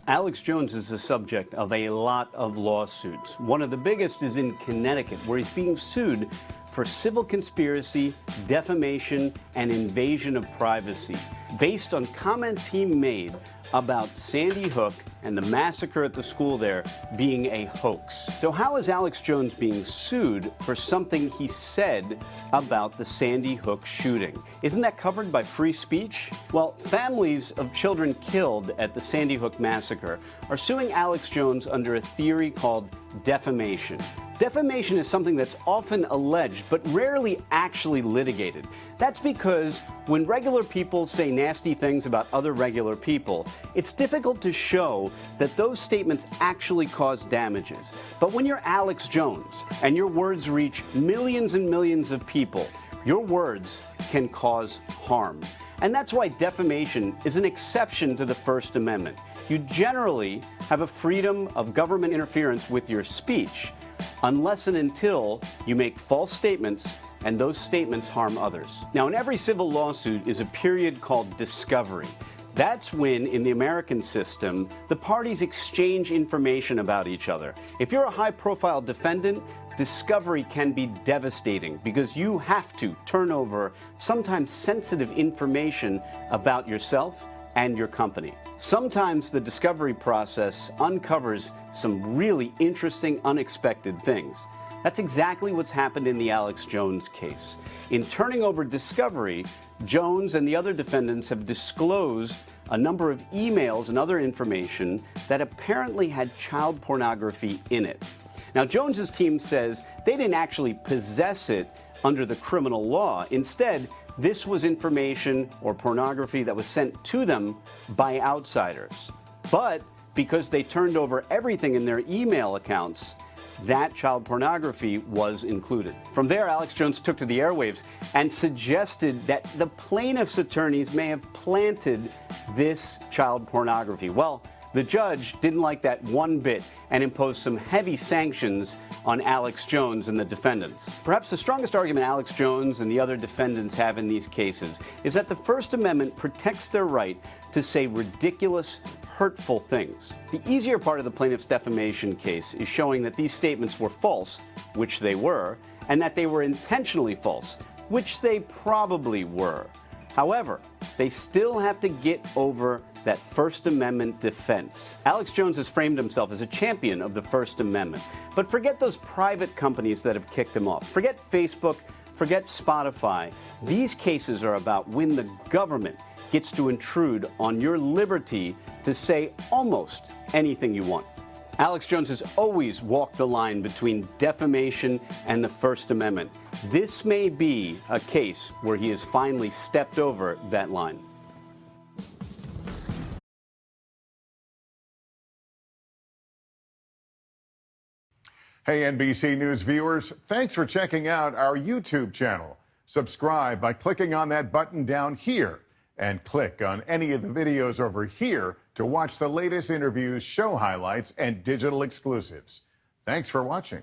Alex Jones is the subject of a lot of lawsuits. One of the biggest is in Connecticut, where he's being sued for civil conspiracy, defamation, and invasion of privacy, based on comments he made about Sandy Hook and the massacre at the school there being a hoax. So how is Alex Jones being sued for something he said about the Sandy Hook shooting? Isn't that covered by free speech? Well, families of children killed at the Sandy Hook massacre are suing Alex Jones under a theory called defamation. Defamation is something that's often alleged but rarely actually litigated. That's because when regular people say nasty things about other regular people, it's difficult to show that those statements actually cause damages. But when you're Alex Jones and your words reach millions and millions of people, your words can cause harm. And that's why defamation is an exception to the First Amendment. You generally have a freedom of government interference with your speech, unless and until you make false statements and those statements harm others. Now, in every civil lawsuit is a period called discovery. That's when, in the American system, the parties exchange information about each other. If you're a high-profile defendant, discovery can be devastating because you have to turn over sometimes sensitive information about yourself and your company. Sometimes the discovery process uncovers some really interesting, unexpected things. That's exactly what's happened in the Alex Jones case. In turning over discovery, Jones and the other defendants have disclosed a number of emails and other information that apparently had child pornography in it. Now, Jones's team says they didn't actually possess it under the criminal law. Instead, this was information or pornography that was sent to them by outsiders. But because they turned over everything in their email accounts, that child pornography was included. From there, Alex Jones took to the airwaves and suggested that the plaintiff's attorneys may have planted this child pornography. Well, the judge didn't like that one bit and imposed some heavy sanctions on Alex Jones and the defendants. Perhaps the strongest argument Alex Jones and the other defendants have in these cases is that the First Amendment protects their right to say ridiculous, hurtful things. The easier part of the plaintiff's defamation case is showing that these statements were false, which they were, and that they were intentionally false, which they probably were. However, they still have to get over that First Amendment defense. Alex Jones has framed himself as a champion of the First Amendment. But forget those private companies that have kicked him off. Forget Facebook, forget Spotify. These cases are about when the government gets to intrude on your liberty to say almost anything you want. Alex Jones has always walked the line between defamation and the First Amendment. This may be a case where he has finally stepped over that line. Hey, NBC News viewers, thanks for checking out our YouTube channel. Subscribe by clicking on that button down here and click on any of the videos over here to watch the latest interviews, show highlights, and digital exclusives. Thanks for watching.